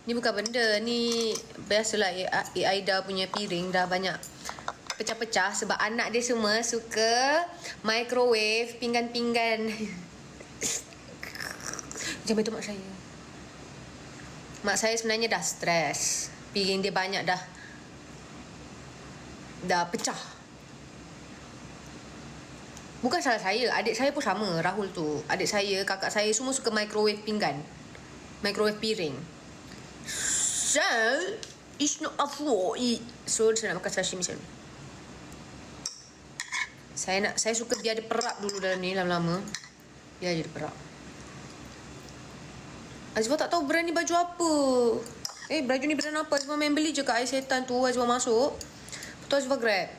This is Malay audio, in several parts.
Ni bukan benda. Ni biasalah Aida punya piring dah banyak pecah-pecah. Sebab anak dia semua suka microwave pinggan-pinggan. Macam itu mak saya. Mak saya sebenarnya dah stres. Piring dia banyak dah pecah. Bukan salah saya. Adik saya pun sama. Rahul tu. Adik saya, kakak saya semua suka microwave pinggan. Microwave piring. So, it's not a for it. So, saya nak makan sashimi macam ni. Saya suka biar dia perak dulu dalam ni lama-lama. Biar dia perak. Azwa tak tahu brand ni baju apa. Baju ni brand apa? Azwa main beli je kat air setan tu. Azwa masuk. Lepas tu Azwa grab.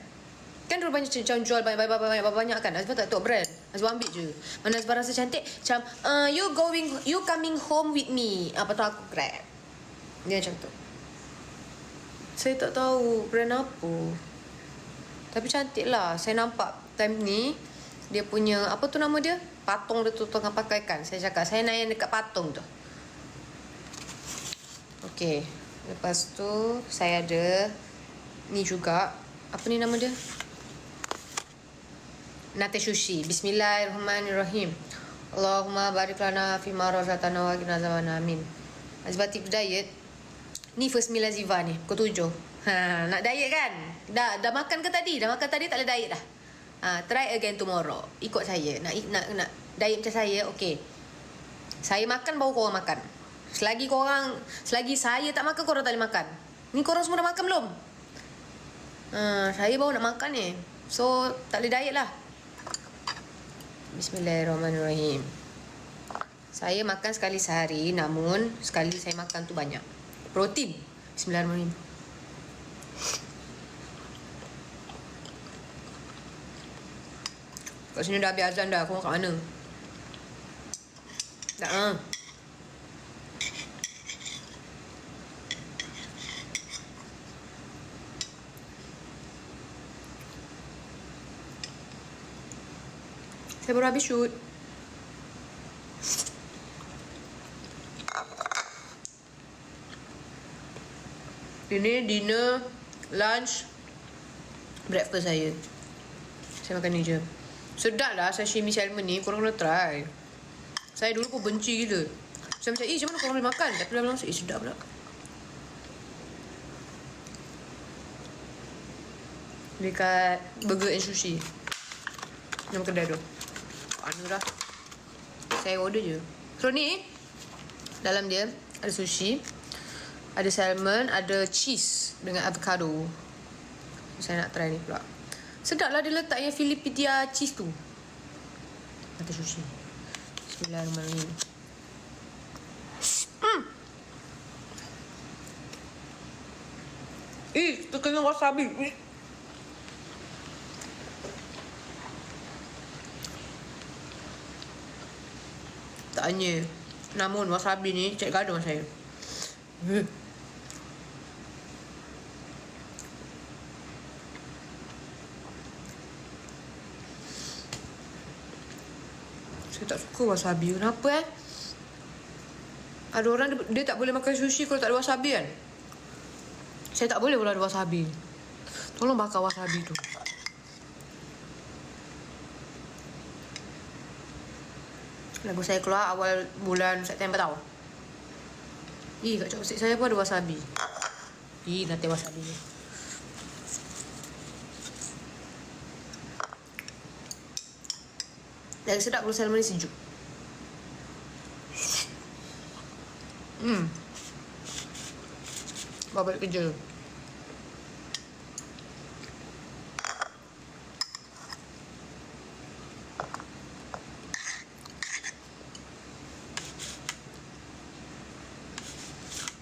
Kan dia banyak jual banyak kan. Azwa tak tahu brand. Azwa ambil je. Mana Azwa rasa cantik. Macam, you coming home with me. Lepas tu aku grab. Dia macam tu. Saya tak tahu brand apa. Tapi cantik lah. Saya nampak time ni. Dia punya, apa tu nama dia? Patung dia tu tengah pakai kan. Saya cakap, saya nak yang dekat patung tu. Okay. Lepas tu, saya ada ni juga. Apa ni nama dia? Nate sushi. Bismillahirrahmanirrahim. Allahumma barik lana fima razaqtana wa qina azabannar. Amin. Azwa tips diet. Ni first meal Aziva ni. Pukul 7. Nak diet kan? Dah makan ke tadi? Dah makan tadi tak boleh diet dah. Try again tomorrow. Ikut saya. Nak diet macam saya, okay. Saya makan baru korang makan. Selagi saya tak makan, korang tak boleh makan. Ni korang semua dah makan belum? Saya baru nak makan ni. So, tak boleh diet lah. Bismillahirrahmanirrahim. Saya makan sekali sehari, namun sekali saya makan tu banyak. Protein. Bismillahirrahmanirrahim. Kat sini dah habis azan dah. Korang kat mana? Tak Saya baru habis shoot. Ini dinner, lunch, breakfast saya. Saya makan ni je. Sedap lah sashimi salmon ni. Korang kena try. Saya dulu pun benci gila. Saya macam, macam mana korang boleh makan? Tapi dah langsung, sedap pula. Dekat Burger and Sushi. Nama kedai tu. Mana dah. Saya order je. So ni, dalam dia ada sushi, ada salmon, ada cheese dengan avocado. Saya nak try ni pula. Sedap lah dia letak yang Filipina cheese tu. Ada sushi. Bismillahirrahmanirrahim. Terkena wasabi. Tak tanya. Namun wasabi ni cek gaduh saya. Saya tak suka wasabi. Kenapa Ada orang dia tak boleh makan sushi kalau tak ada wasabi kan? Saya tak boleh pula ada wasabi. Tolong bakar wasabi tu. Lagu saya keluar awal bulan September tau. Kat chopstick saya pun ada wasabi. Nanti wasabi ni. Lagi sedap kalau salmon ni sejuk. Bawa balik kerja.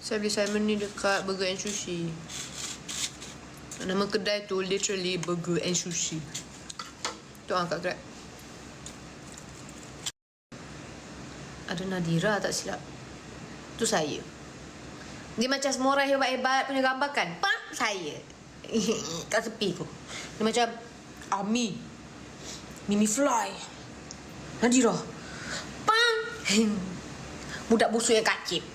Saya beli salmon ni dekat Burger and Sushi. Nama kedai tu literally Burger and Sushi. Tu angkat Grab. Ada Nadira tak silap. Tu saya. Dia macam semua orang hebat-hebat punya gambar kan. Pak, saya. Kat tepi tu. Dia macam Ami, Mimi Fly, Nadira. Pang. Budak busuk yang kacip.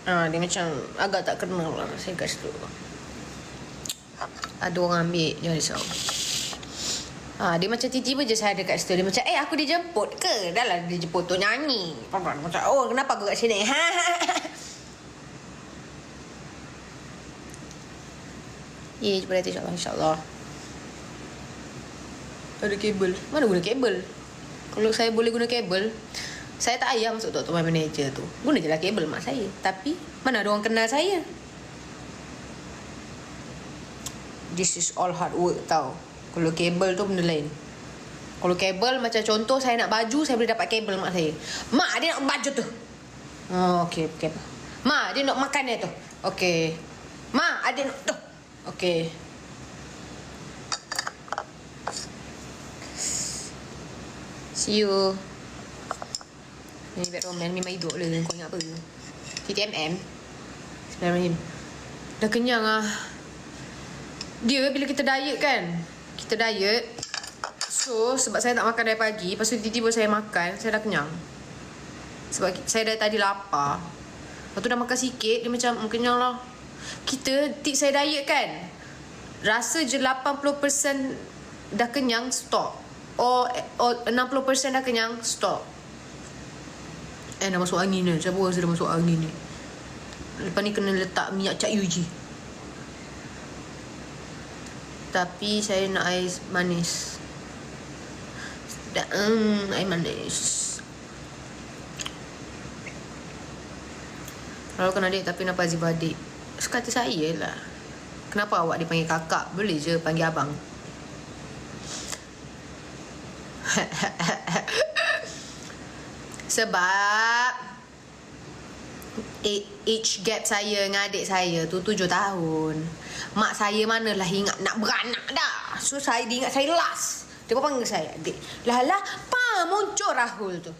Dia macam agak tak kenal lah saya kat situ. Ada orang ambil, jangan risau. Dia macam tiba-tiba je saya ada kat situ. Dia macam, aku dijemput ke? Dah lah dia jemput tu nyanyi. Macam, kenapa aku kat sini? Jumpa nanti insyaAllah. Ada kabel. Mana guna kabel? Kalau saya boleh guna kabel, saya tak payah masuk Tok My Manager tu. Guna je lah kabel mak saya. Tapi, mana ada orang kenal saya? This is all hard work tau. Kalau kabel tu benda lain. Kalau kabel macam contoh saya nak baju, saya boleh dapat kabel mak saya. Mak dia nak baju tu. Okay. Mak dia nak makan dia tu. Okay. Mak ada nak tu. Okay. See you. Ni Batman memang hidup lah. Kau ingat apa? TTMM. Bismillahirrahmanirrahim. Dah kenyang lah. Dia bila kita diet kan, kita diet. So sebab saya tak makan dari pagi, lepas tu tiba-tiba saya makan, saya dah kenyang. Sebab saya dari tadi lapar. Lepas tu dah makan sikit, dia macam kenyang lah. Tips saya diet kan, rasa je 80% dah kenyang, stop. Or 60% dah kenyang, stop. Dah masuk angin ni. Siapa rasa dah masuk angin ni? Lepas ni kena letak minyak cak UG. Tapi saya nak air manis. Air manis. Kalau kan adik, tapi kenapa Azib adik? Suka hati saya lah. Kenapa awak dipanggil kakak? Boleh je panggil abang. Sebab age gap saya dengan adik saya tu 7 tahun. Mak saya manalah ingat nak beranak dah. So saya diingat saya last. Dia pun panggil saya adik. Lah muncul Rahul tu.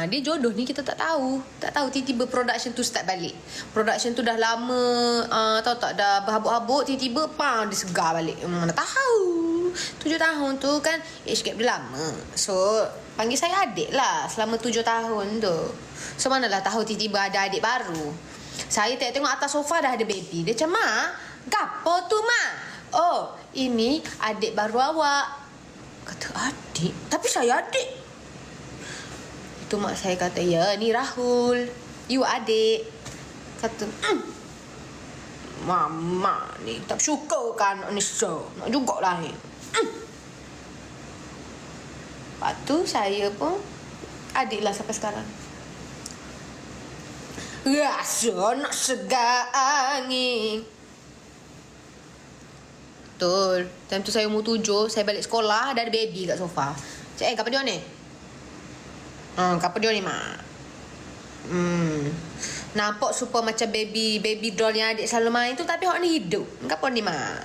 Dia jodoh ni kita tak tahu. Tak tahu tiba-tiba production tu start balik. Production tu dah lama, tahu tak, dah berhabuk-habuk, tiba-tiba dia segar balik. Mana tahu. 7 tahun tu kan age gap dia lama. So panggil saya adik lah selama 7 tahun tu. So manalah tahu tiba-tiba ada adik baru. Saya tengok atas sofa dah ada baby. Dia macam, Mak, gapo tu Mak? Oh, ini adik baru awak. Kata adik? Tapi saya adik. Itu mak saya kata, ya ni Rahul, you adik. Kata, Mama ni tak suka kan Anissa. Nak jugalah ni. Lepas tu saya pun adik lah sampai sekarang. Rasa nak segar angin. Betul. Time tu saya umur 7, saya balik sekolah, dah ada baby kat sofa. Cakap, kenapa dia ni? Kenapa dia ni, Mak? Nampak super macam baby doll yang adik selalu main tu, tapi awak ni hidup. Kenapa ni, Mak?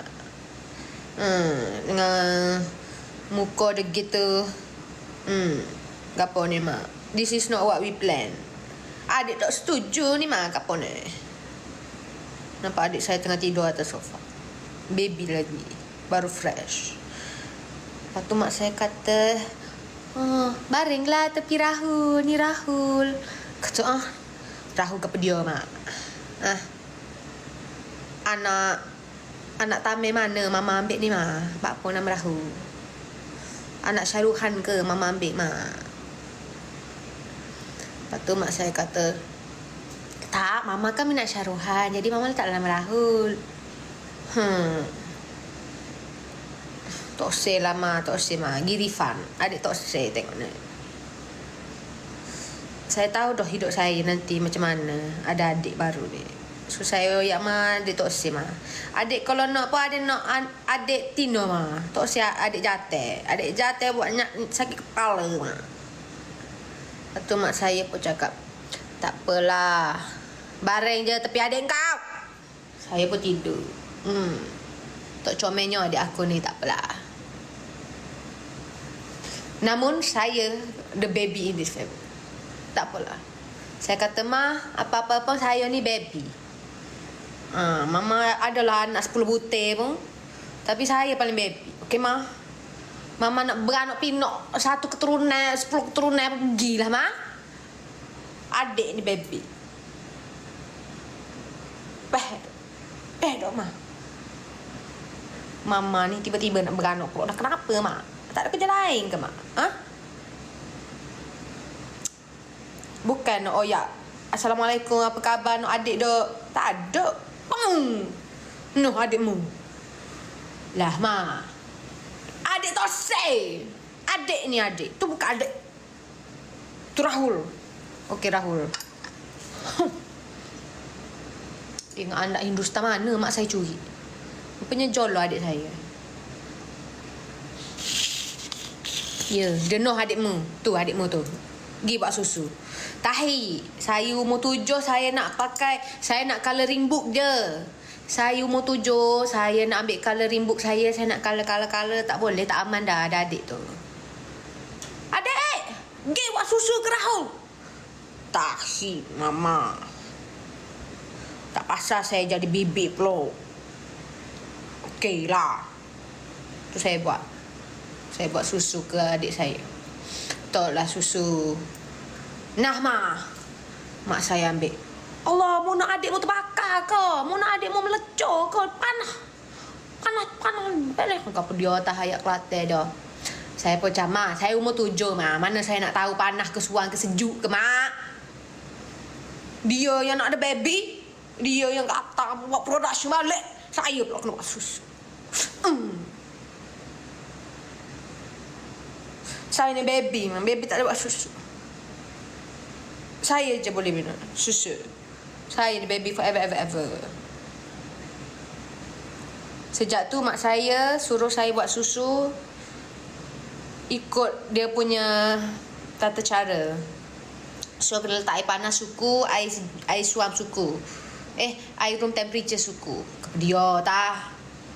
Dengan muka dia gitu. Kenapa ni, Mak? This is not what we plan. Adik tak setuju ni, Mak. Kenapa ni? Nampak adik saya tengah tidur atas sofa. Baby lagi, baru fresh. Lepas tu mak saya kata, baringlah tepi Rahul, ni Rahul. Kata, Rahul ke dia, Mak? Anak Tamir mana Mama ambil ni, Mak? Apa nama Rahul? Anak Syaruhan ke Mama ambil, Mak? Lepas tu mak saya kata, tak, Mama kan minat Syaruhan, jadi Mama letak dalam Rahul. Tok say lah, Ma. Tok say, Ma. Girifan. Adik Tok say tengok ni. Saya tahu dah hidup saya nanti macam mana. Ada adik baru ni. So saya royak, Ma. Adik Tok say, Ma. Adik kalau nak apa, adik nak adik Tino, Ma. Tok say adik jate. Adik jate buat sakit kepala, Ma. Lepas tu mak saya pun cakap, tak apalah. Bareng je tepi adik kau. Saya pun tidur. Tak comelnya adik aku ni, tak apalah. Namun saya the baby in this family. Tak apalah. Saya kata, Ma, apa-apa pun saya ni baby. Mama adalah anak 10 butir pun, tapi saya paling baby. Okey, Ma? Mama nak beranak pinok 1 keturunan, 10 keturunan, pergilah, Ma. Adik ni baby. dok, Ma. Mama ni tiba-tiba nak beranak pula. Dah kenapa, Mak? Tak ada kerja lain ke, Mak? Ha? Bukan nak oyak. Assalamualaikum, apa khabar nak adik, dok? Tak ada. Noh, adikmu. Lah, Ma. Adik tak say. Adik ni adik. Tu bukan adik. Tu Rahul. Okey, Rahul. Tengok anak Hindustan mana mak saya curi. Rupanya jolo adik saya. Ya, Denoh adikmu. Tu adikmu tu. Pergi buat susu. Tahi. Saya umur 7, saya nak colouring book je. Saya umur 7, saya nak ambil colouring book saya nak colour. Tak boleh, tak aman dah ada adik tu. Adik! Pergi buat susu ke Rahul? Tahi, Mama. Tak pasal saya jadi bibik pula. Okey lah. Tu saya buat. Saya buat susu ke adik saya. Tolaklah susu. Nah, Ma. Mak saya ambil. Allah, mu nak adikmu terbakar ke? Mu nak adikmu melecur ke? Panah. Boleh kau dia atas ayat Kelantan dah. Saya pun macam, Mak, saya umur 7, Mak. Mana saya nak tahu panas ke suang ke sejuk ke, Mak? Dia yang nak ada baby. Dia yang kata buat production balik. Saya pula kena buat susu. Saya ni baby, man. Baby tak ada buat susu. Saya je boleh minum susu. Saya ni baby forever, ever. Sejak tu mak saya suruh saya buat susu ikut dia punya tata cara. So, kena letak air panas suku, air suam suku. Air room temperature suku. Dia tah.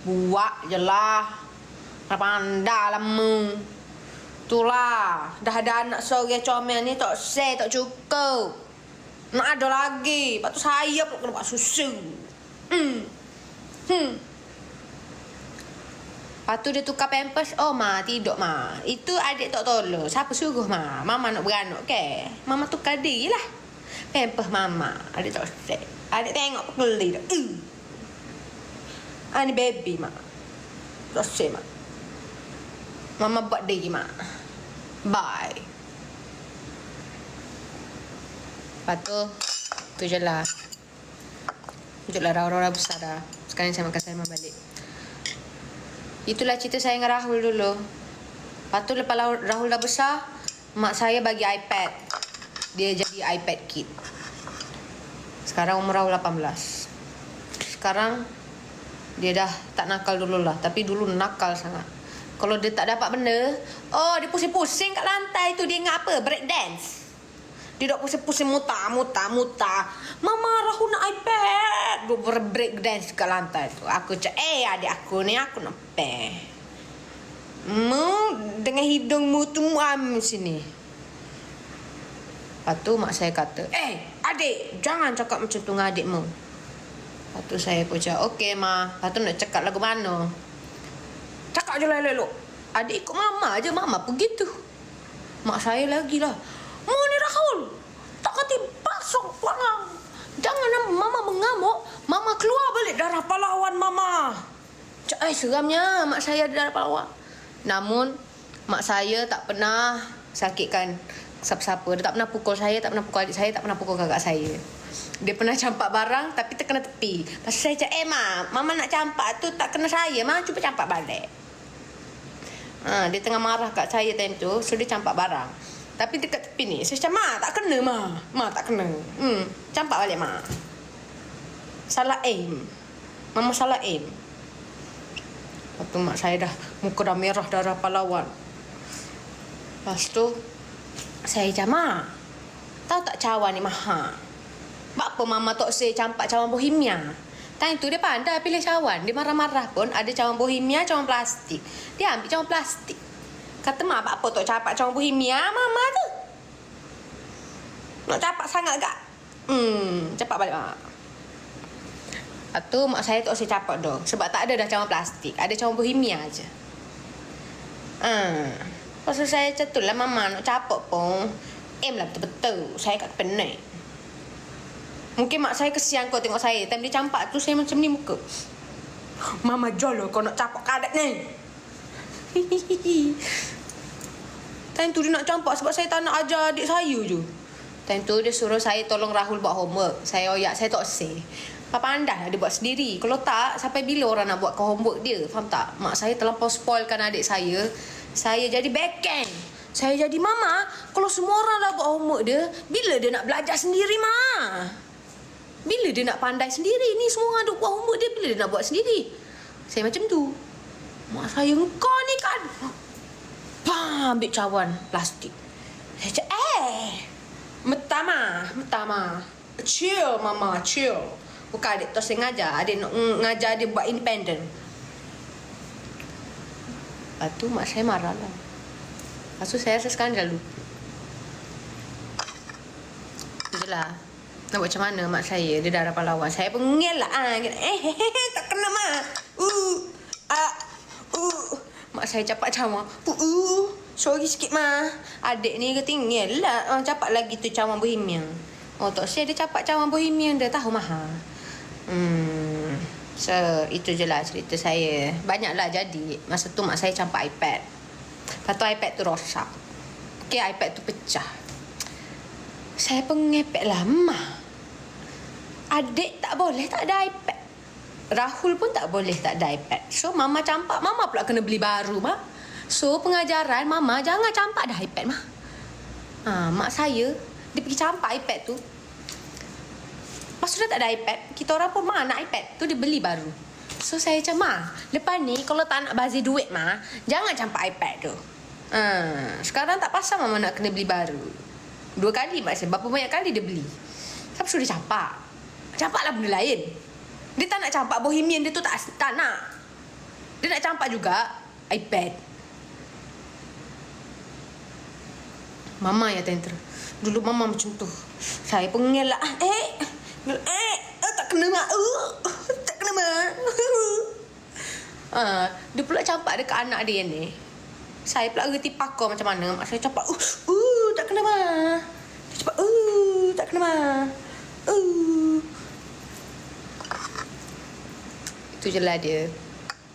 Buat je lah. Pandai lah mu. Itulah. Dah ada anak seorang comel ni tak tak cukup. Nak ada lagi. Lepas tu saya pula kena buat susu. Lepas tu dia tukar pampers. Oh, Ma, tidur, Ma. Itu adik tak tolong. Siapa suruh, Ma? Mama nak beranak ke? Mama tukar diri lah. Pampers Mama. Adik tak set. Adik tengok pekeli dah. Ni baby, Mak. Tak set, Mak. Mama buat diri, Mak. Bye. Lepas tu je lah. Tunjuklah Rahul besar dah. Sekarang saya makan Salma balik. Itulah cerita saya dengan Rahul dulu. Lepas tu lepas Rahul dah besar, mak saya bagi iPad. Dia jadi iPad kid. Sekarang umur Rahul 18. Sekarang dia dah tak nakal dulu lah. Tapi dulu nakal sangat. Kalau dia tak dapat benda, dia pusing-pusing kat lantai tu. Dia ingat apa? Break dance. Dia dah pusing-pusing muta. Mama, Rahul nak iPad. Dia break dance kat lantai tu. Aku cakap, adik aku ni aku nak peh. Dengan hidungmu tu muam sini. Lepas tu mak saya kata, adik, jangan cakap macam tu dengan adikmu. Lepas tu saya pun cakap, okey, Ma. Lepas tu nak cakap lagu mana? Cakap je lah elok. Adik ikut Mama je. Mama pergi tu. Mak saya lagi lah. Mu ni Rahul. Tak kata basok pelang. Jangan Mama mengamuk. Mama keluar balik darah pahlawan Mama. Seramnya mak saya ada darah pahlawan. Namun, mak saya tak pernah sakitkan siapa-siapa. Dia tak pernah pukul saya, tak pernah pukul adik saya, tak pernah pukul kakak saya. Dia pernah campak barang tapi terkena tepi. Pasal saya cakap, Ma, Mama nak campak tu tak kena saya. Ma, cuba campak balik. Dia tengah marah kat saya time tu. So, dia campak barang. Tapi dekat tepi ni, saya cakap, Ma, tak kena, Ma. Ma, tak kena. Campak balik, Ma. Salah aim. Mama salah aim. Lepas tu mak saya dah, muka dah merah darah pahlawan. Lepas tu, saya cakap, Ma, tahu tak cawan ni mahal? Apa Mama tak say campak cawan bohemia? Time tu dia pandai pilih cawan. Dia marah-marah pun ada cawan bohemia, cawan plastik. Dia ambil cawan plastik. Kata, Ma, apa tak campak cawan bohemia Mama tu? Nak campak sangat tak? Campak balik, Ma. Lepas tu mak saya tak say campak dah. Sebab tak ada dah cawan plastik. Ada cawan bohemia je. Pasal saya macam tu lah, Mama nak campak pun. Aim lah betul-betul. Saya kat pening. Mungkin mak saya kesian kau tengok saya. Time dia campak tu saya macam ni muka. Mama jolo kau nak campak kadat ni. Time tu dia nak campak sebab saya tak nak ajar adik saya je. Time tu dia suruh saya tolong Rahul buat homework. Saya oyak, saya tak say. Papa pandai dia buat sendiri. Kalau tak, sampai bila orang nak buatkan homework dia? Faham tak? Mak saya terlampau spoilkan adik saya. Saya jadi backhand. Saya jadi mama. Kalau semua orang dah buat homework dia, bila dia nak belajar sendiri, Ma? Bila dia nak pandai sendiri? Ni semua orang duk buat homework dia, bila dia nak buat sendiri? Saya macam tu. Mak saya, engkau ni kan. Pam, ambil cawan plastik. Saya cakap, Metama. Chill, mama, chill. Bukan adik tu saya ngajar. Adik nak ngajar dia buat independent. Lepas tu mak saya marah lah. Lepas tu saya rasa sekarang dah lupa. Itu je lah. Nak buat macam mana mak saya? Dia dah hadapan lawan. Saya pun ngelak lah. Tak kena mak. Mak saya capak cawan. Sorry sikit mah. Adik ni ketinggal lah. Capak lagi tu cawan bohemian. Oh tak saya dia capak cawan bohemian dah tahu mahal. So itu je lah cerita saya. Banyaklah jadi. Masa tu mak saya campak iPad. Lepas tu iPad tu rosak. Okay, iPad tu pecah. Saya pengepek lah. Mah, adik tak boleh tak ada iPad. Rahul pun tak boleh tak ada iPad. So mama campak, mama pula kena beli baru, Mak. So pengajaran mama jangan campak dah iPad, Mak. Mak saya dia pergi campak iPad tu. Lepas tu dah tak ada iPad, kita orang pun nak iPad tu dia beli baru. So saya macam, Ma, lepas ni kalau tak nak bazir duit, Ma, jangan campak iPad tu. Sekarang tak pasal mama nak kena beli baru. 2 kali mak saya, berapa banyak kali dia beli. Siapa suruh dia campak? Campaklah benda lain. Dia tak nak campak bohemian dia tu tak nak. Dia nak campak juga iPad. Mama ya tenter. Dulu mama macam tu. Saya pun ngelak. Tak kena mak. Tak kena mak. Dia pula campak dekat anak dia ni. Saya pula reti pakar macam mana. Mak saya campak. Tak kena mak. Dia campak. Tak kena mak. Itu je lah dia.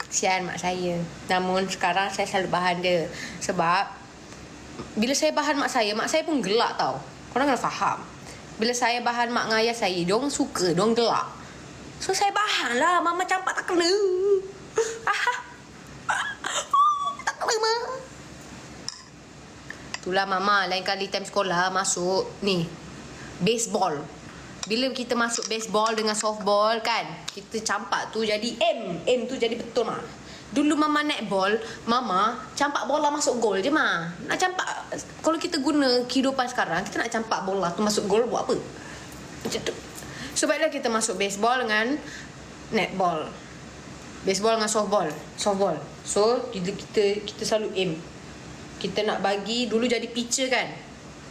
Kesian mak saya. Namun sekarang saya selalu bahan dia. Sebab bila saya bahan mak saya pun gelak tau. Korang kena faham. Bila saya bahan mak dengan ayah saya, diorang suka, diorang gelak. So saya bahan lah. Mama campak tak kena. Tak kena mak. Itulah mama lain kali time sekolah masuk ni baseball. Bila kita masuk baseball dengan softball kan, kita campak tu jadi M tu jadi betul, Mak. Dulu mama netball, mama campak bola masuk gol je, Mak. Nak campak, kalau kita guna kehidupan sekarang, kita nak campak bola tu masuk gol buat apa? Macam tu. So baiklah kita masuk baseball dengan netball. Baseball dengan softball. So kita selalu aim. Kita nak bagi dulu jadi pitcher kan.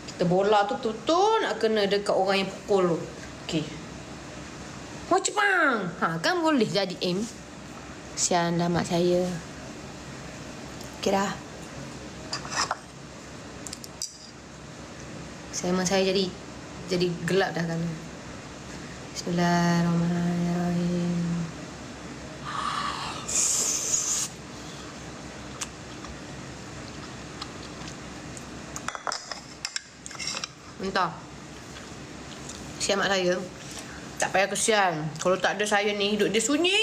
Kita bola tu betul-betul nak kena dekat orang yang pukul tu. Okey. Macam kan boleh jadi aim. Sian lah mak saya. Okey dah. Mak saya jadi gelap dah kan. Bismillahirrahmanirrahim. Entah. Kesian mak saya. Tak payah kesian. Kalau tak ada saya ni, hidup dia sunyi.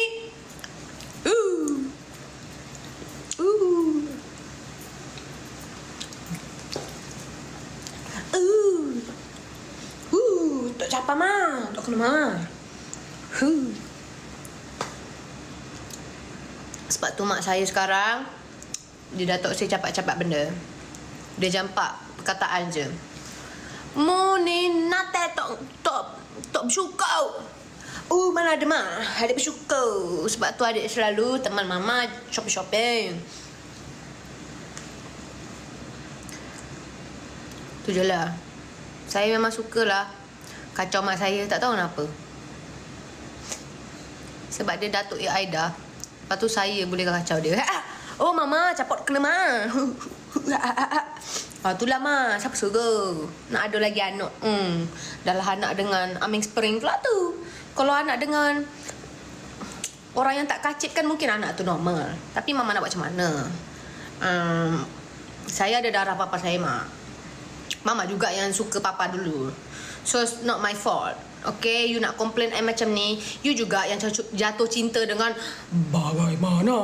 Tak capa mak. Tak kena mak. Sebab tu mak saya sekarang, dia dah tak usah capak-capak benda. Dia campak perkataan je. Mu ni nate tok bersyukur. Mana ada mak? Adik bersyukur. Sebab tu adik selalu teman mama shopping. Tu je lah. Saya memang sukalah kacau mak saya, tak tahu kenapa. Sebab dia Datuk Aida. Lepas tu saya boleh kacau dia. Oh mama, capot kena mak. Itulah mak, siapa suruh nak ada lagi anak. Dah lah anak dengan Aming Spring pula tu. Kalau anak dengan orang yang tak kacip kan mungkin anak tu normal. Tapi mama nak buat macam mana? Saya ada darah papa saya mak. Mama juga yang suka papa dulu. So it's not my fault. Okay, you nak complain macam ni, you juga yang jatuh cinta dengan bagaimana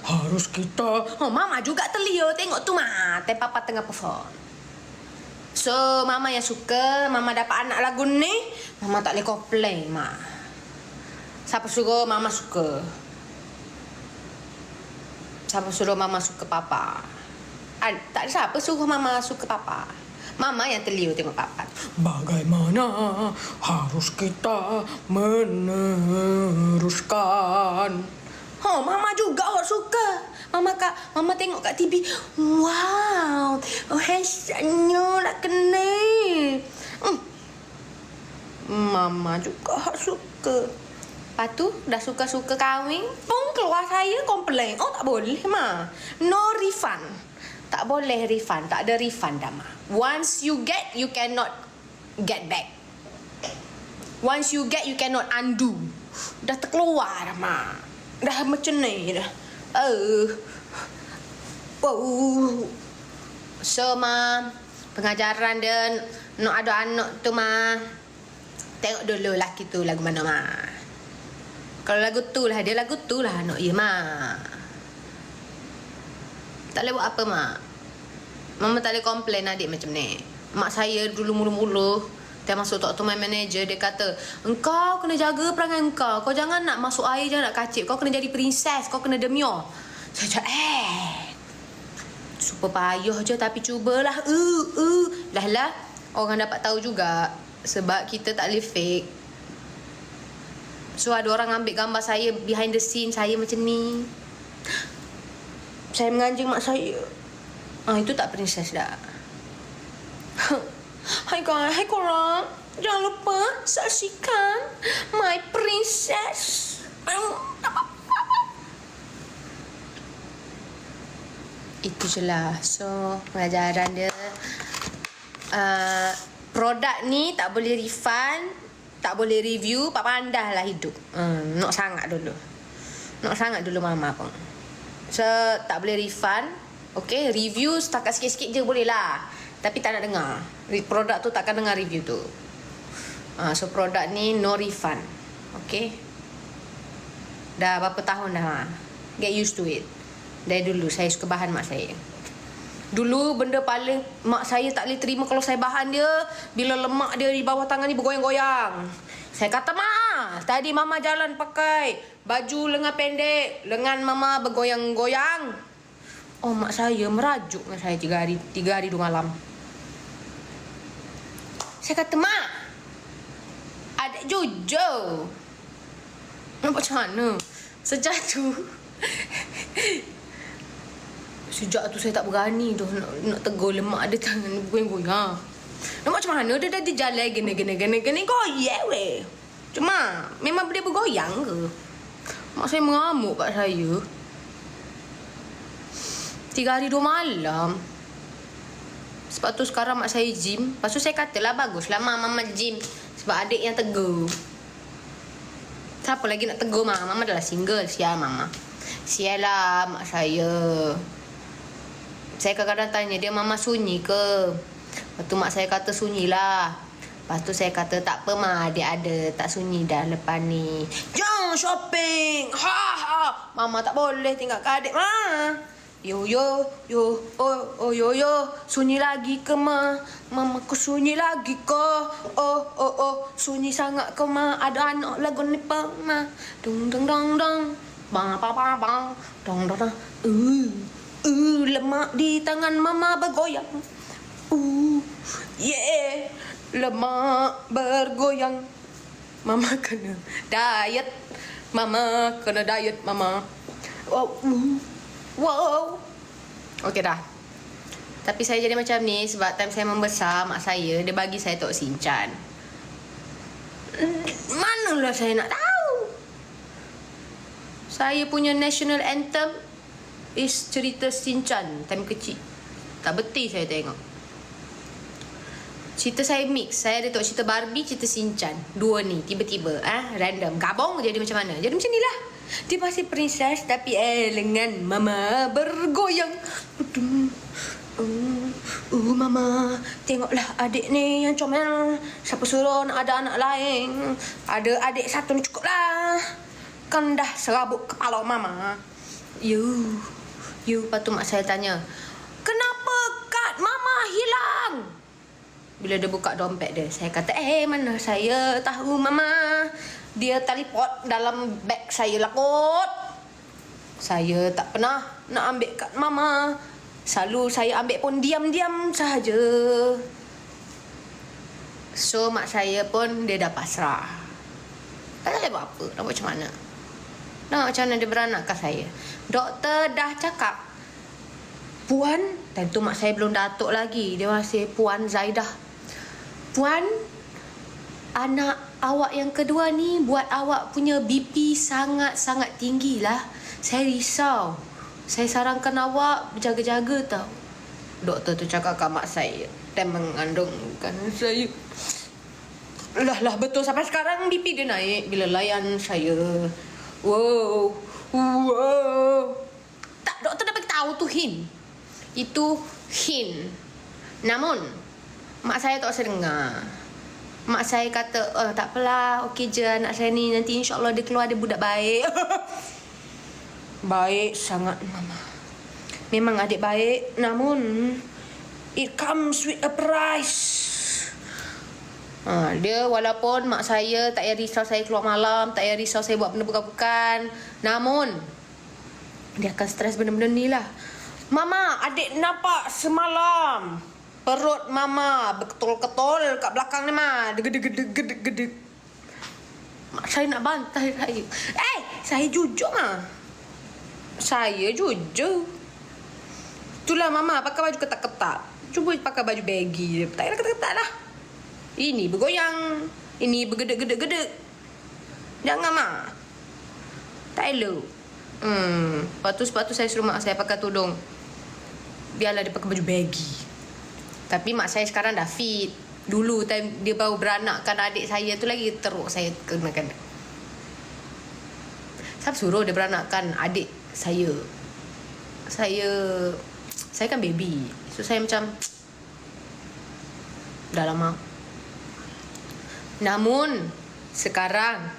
harus kita. Mama juga telia tengok tu mak, papa tengah perform. So mama yang suka, mama dapat anak lagu ni, mama tak boleh complain mak. Siapa suruh mama suka? Siapa suruh mama suka papa? Tak ada siapa suruh mama suka papa. Mama yang telia tengok papa. Bagaimana harus kita meneruskan? Mama juga suka. Mama tengok kat TV. Wow, handsome nak kena. Mama juga suka. Lepas tu dah suka-suka kahwin, pun keluar saya komplain. Tak boleh ma. No refund. Tak boleh refund. Tak ada refund dah ma. Once you get, you cannot get back. Once you get, you cannot undo. Dah terkeluar dah ma. Dah macam ni dah. So ma, pengajaran dia nak ada anak tu ma, tengok dulu laki tu lagu mana ma. Kalau lagu tu lah, dia lagu tu lah anak ya ma. Tak boleh buat apa mak. Mama tak boleh komplain adik macam ni. Mak saya dulu mula-mula dia masuk Dr. My Manager, dia kata, engkau kena jaga perangai engkau. Kau jangan nak masuk air, jangan nak kacip. Kau kena jadi princess, kau kena demure. Saya cakap, super payah je tapi cubalah. Lah. Orang dapat tahu juga. Sebab kita tak boleh fake. So ada orang ambil gambar saya behind the scene, saya macam ni. Saya menganjing mak saya. Itu tak princess dah. Hai guys, hai korang. Jangan lupa saksikan My Princess. Itu je lah. So, pengajaran dia. Produk ni tak boleh refund, tak boleh review. Pak pandai lah hidup. Nak sangat dulu mama pun. So, tak boleh refund. Okay, review setakat sikit-sikit je boleh lah. Tapi tak nak dengar. Produk tu takkan dengar review tu. So, produk ni no refund. Okay. Dah berapa tahun dah. Get used to it. Dari dulu saya suka bahan mak saya. Dulu benda paling mak saya tak boleh terima kalau saya bahan dia, bila lemak dia di bawah tangan ni bergoyang-goyang. Saya kata, Ma, tadi mama jalan pakai baju lengan pendek, lengan mama bergoyang-goyang. Mak saya merajuk dengan saya 3 hari 2 malam. Saya kata, Mak, adik jujur. Nak macam mana? Sejak tu saya tak berani dah nak tegur lemak dia tangan goyang-goyang. Nak macam mana? Dia dah jalan gini goyang weh. Cuma memang dia bergoyang ke? Mak saya mengamuk kat saya. 3 hari 2 malam. Sebab tu sekarang mak saya gym. Lepas tu saya katalah baguslah mama gym. Sebab adik yang tegur. Siapa lagi nak tegur mama? Mama adalah single. Sial mama. Sial lah mak saya. Saya kadang-kadang tanya dia, mama sunyi ke? Lepas tu mak saya kata sunyilah. Lepas tu saya kata tak apa ma, adik ada. Tak sunyi dah lepas ni. Jangan shopping. Mama tak boleh tinggalkan adik ma. Yo, sunyi lagi ke ma? Mama ku sunyi lagi ke? Sunyi sangat ke ma? Ada anak lagu ni pa ma? Dung dung dung dung. Bang bang. Dong dong dong. Lemak di tangan mama bergoyang. Yeah. Lemak bergoyang. Mama kena diet. Mama. Wow. Okey dah. Tapi saya jadi macam ni sebab time saya membesar, mak saya dia bagi saya Tok Sinchan. Manalah saya nak tahu. Saya punya national anthem is cerita Sinchan time kecil. Tak betul saya tengok. Cerita saya mix. Saya ada tengok cerita Barbie, cerita Shinchan. Dua ni tiba-tiba random gabung jadi macam mana. Jadi macam ni lah. Dia masih princess tapi lengan mama bergoyang. Mama, tengoklah adik ni yang comel. Siapa suruh nak ada anak lain? Ada adik satu ni cukup lah. Kan dah serabut kepala mama. You, lepas tu mak saya tanya, kenapa kad mama hilang? Bila dia buka dompet dia, saya kata, mana saya tahu mama. Dia teleport dalam beg saya lah kot. Saya tak pernah nak ambil kad mama. Selalu saya ambil pun diam-diam sahaja. So mak saya pun dia dah pasrah. Tak boleh buat apa, nak buat macam mana. Macam mana dia beranakkan saya. Doktor dah cakap, Puan, tentu mak saya belum datuk lagi. Dia masih Puan Zaidah. Puan, anak awak yang kedua ni buat awak punya BP sangat-sangat tinggi lah. Saya risau. Saya sarankan awak berjaga-jaga tau. Doktor tu cakap kat mak saya dan mengandungkan saya. Lah betul sampai sekarang BP dia naik bila layan saya. Wow. Tak, doktor dah beritahu tu hint. Itu hint. Namun mak saya tak rasa dengar. Mak saya kata, tak apalah, okey je anak saya ni. Nanti insyaAllah dia keluar, dia budak baik. Baik sangat mama. Memang adik baik, namun it comes with a price. Dia walaupun mak saya tak payah risau saya keluar malam, tak payah risau saya buat benda bukan-bukan, namun dia akan stres benda-benda ni lah. Mama, adik nampak semalam perut mama berketol-ketol kat belakang ni mah. Deg-deg-deg-deg-deg. Mak saya nak bantai saya. Saya jujur mah. Saya jujur. Itulah mama pakai baju ketat-ketat. Cuba pakai baju baggy. Tak payah ketat-ketat lah. Ini bergoyang. Ini bergedek-gedek-gedek. Jangan mah. Tak elok. Lepas tu saya suruh mak saya pakai tudung. Biarlah dia pakai baju baggy. Tapi mak saya sekarang dah fit. Dulu time dia baru beranakkan adik saya tu lagi teruk saya kenakan. Siapa suruh dia beranakkan adik saya? Saya kan baby. So saya macam dah lama. Namun sekarang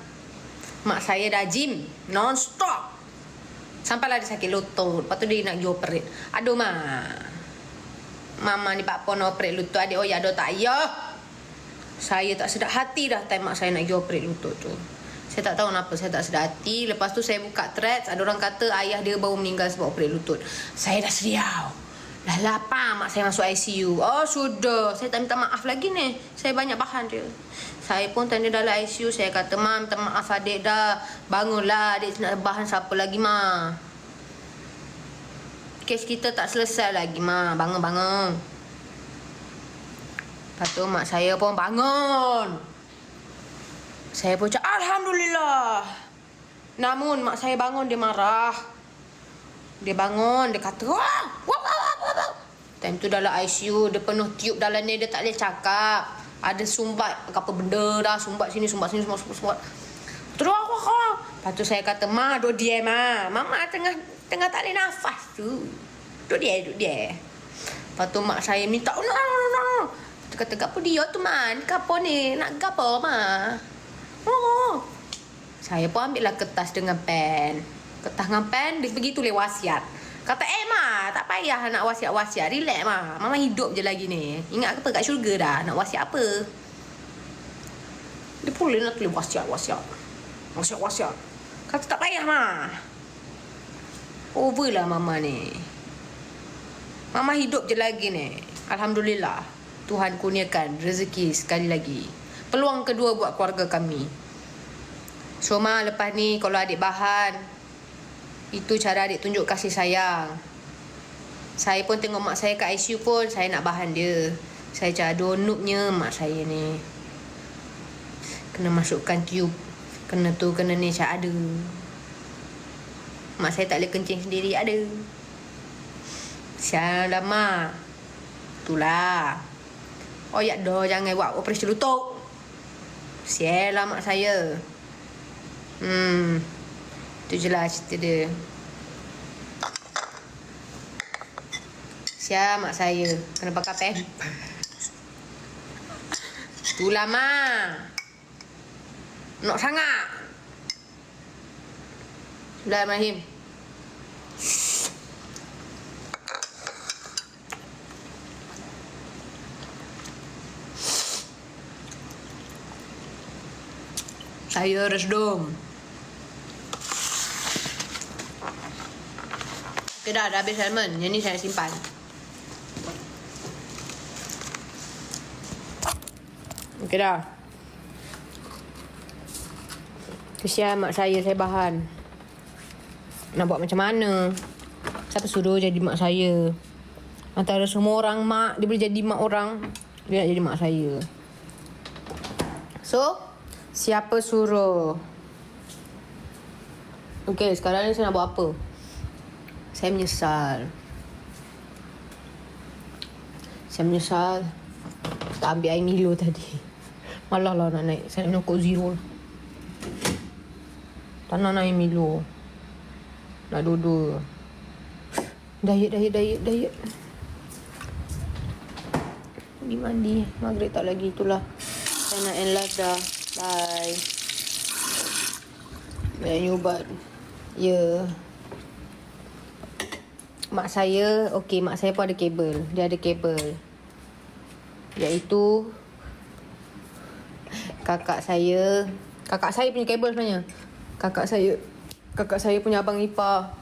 mak saya dah gym non-stop. Sampailah dia sakit lutut. Lepas tu dia nak pergi operate. Aduh Mama ni pak pon operate lutut adik. Aduh tak ya. Saya tak sedap hati dah time mak saya nak pergi operate lutut tu. Saya tak tahu kenapa saya tak sedar hati. Lepas tu saya buka threads. Ada orang kata ayah dia baru meninggal sebab operate lutut. Saya dah seriau. Dah lapar mak saya masuk ICU. Oh sudah. Saya tak minta maaf lagi ni. Saya banyak bahan dia. Saya pun tanya dalam ICU. Saya kata, Mam, minta maaf adik dah. Bangunlah adik nak bahan siapa lagi, Ma. Kes kita tak selesai lagi, Ma. Bangun. Lepas tu mak saya pun bangun. Saya pun cakap, Alhamdulillah. Namun mak saya bangun, dia marah. Dia bangun, dia kata, wah. Time tu dalam ICU, dia penuh tiup dalam ni, dia tak boleh cakap. Ada sumbat, apa benda dah, sumbat sini, sumbat. Terus, lepas tu saya kata, Ma, duduk dia, Ma. Mama tengah tak boleh nafas tu. Duduk dia. Lepas tu mak saya minta, no. Dia kata, gapo dia tu, Man? Gapo ni? Nak gapo, Ma? Oh. Saya pun ambil lah kertas dengan pen. Kertas dengan pen, dia pergi tulis wasiat. Kata, Ma, tak payah nak wasiat-wasiat. Relax, Ma. Mama hidup je lagi ni. Ingat apa kat syurga dah? Nak wasiat apa? Dia boleh nak tulis wasiat. Kata, tak payah, Ma. Over lah Mama ni. Mama hidup je lagi ni. Alhamdulillah. Tuhan kurniakan rezeki sekali lagi. Peluang kedua buat keluarga kami. So, Ma, lepas ni kalau adik bahan, itu cara adik tunjuk kasih sayang. Saya pun tengok mak saya kat ICU pun, saya nak bahan dia. Saya cakap, aduh noobnya mak saya ni. Kena masukkan tiup. Kena tu, kena ni. Cakap ada. Mak saya tak boleh kencing sendiri, ada. Sial dah, Mak. Itulah. Oh ya dah, jangan buat operasi lutut. Sial lah mak saya. Itu je lah cerita dia. Sial mak saya. Kena pakai pampers. Itulah mak. Nak sangat. Bismillahirrahmanirrahim. Saya resdom. Okay dah habis salmon. Yang ni saya simpan. Okay dah. Kesian mak saya bahan. Nak buat macam mana? Siapa suruh jadi mak saya? Antara semua orang mak, dia boleh jadi mak orang. Dia nak jadi mak saya. So, siapa suruh? Okay, sekarang ni saya nak buat apa? Saya menyesal. Saya menyesal tak ambil air Milo tadi. Malah lah nak naik. Saya nak Coke Zero. Tak nak air Milo. Nak dua-dua. Diet. Mandi. Maghrib tak lagi. Itulah. Saya nak end live dah. Bye. Banyak ubat. Ya. Mak saya. Okay, mak saya pun ada kabel. Dia ada kabel. Iaitu kakak saya punya kabel sebenarnya. Kakak saya punya abang ipar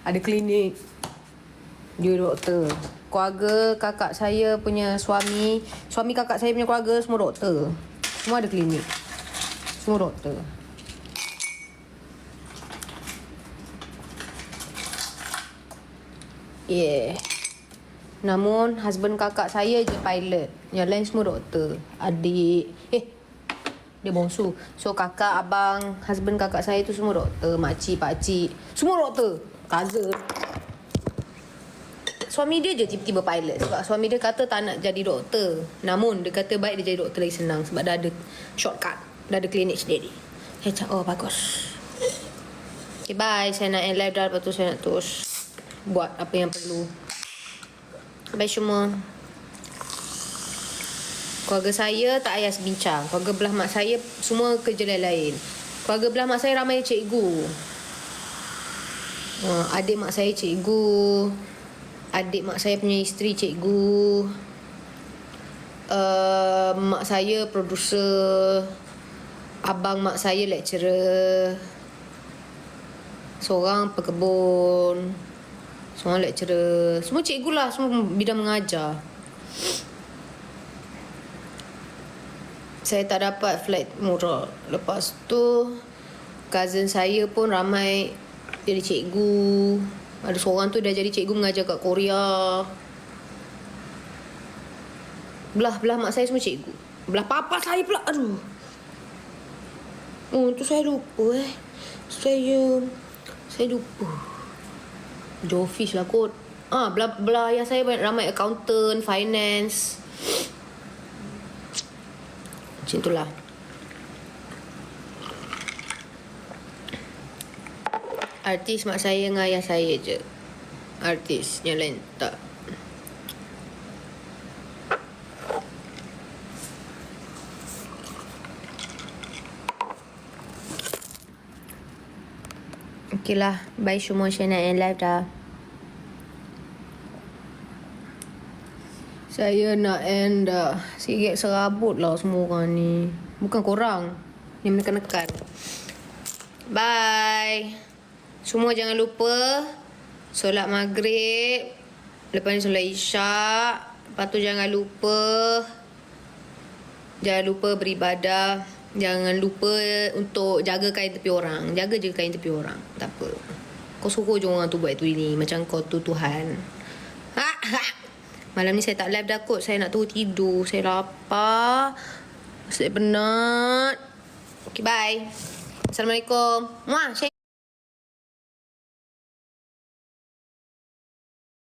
ada klinik. Dia doktor. Keluarga kakak saya punya suami kakak saya punya keluarga semua doktor. Semua ada klinik. Semua doktor. Yeah. Namun husband kakak saya je pilot. Yang lain semua doktor. Adik dia bongsu. So kakak, abang, husband kakak saya tu semua doktor. Makcik, pakcik, semua doktor. Cousin. Suami dia je tiba-tiba pilot. Sebab suami dia kata tak nak jadi doktor. Namun dia kata baik dia jadi doktor lagi senang. Sebab dah ada shortcut. Dah ada klinik sendiri. Saya cakap oh bagus. Okay bye. Saya nak end live dah. Lepas tu saya nak terus buat apa yang perlu. Bye semua. Keluarga saya tak payah bincang. Keluarga belah mak saya semua kerja lain-lain. Keluarga belah mak saya ramai cikgu. Adik mak saya cikgu. Adik mak saya punya isteri cikgu. Mak saya producer. Abang mak saya lecturer. Seorang pekebun. Semua lecturer. Semua cikgu lah. Semua bidang mengajar. Saya tak dapat flight murah. Lepas tu cousin saya pun ramai jadi cikgu. Ada seorang tu dah jadi cikgu mengajar kat Korea. Belah mak saya semua cikgu. Belah papa saya pula. Aduh. Oh tu saya lupa Saya lupa. Jofis lah kot. Belah ayah saya banyak ramai accountant, finance. Macam itulah. Artis mak saya dengan ayah saya je. Artis. Yang lain tak. Okay lah. Bye semua. Saya nak end live dah. Saya nak end dah. Sikit serabut lah semua orang ni. Bukan korang yang menekan-nekan. Bye. Semua jangan lupa solat maghrib. Lepas ni solat isyak. Lepas tu jangan lupa beribadah. Jangan lupa untuk jaga kain tepi orang. Jaga je kain tepi orang. Tak apa. Kau suruh je orang tu buat tu ini. Macam kau tu Tuhan. Malam ni saya tak live dah kot. Saya nak turun tidur. Saya lapar. Saya penat. Okay bye. Assalamualaikum. Muah,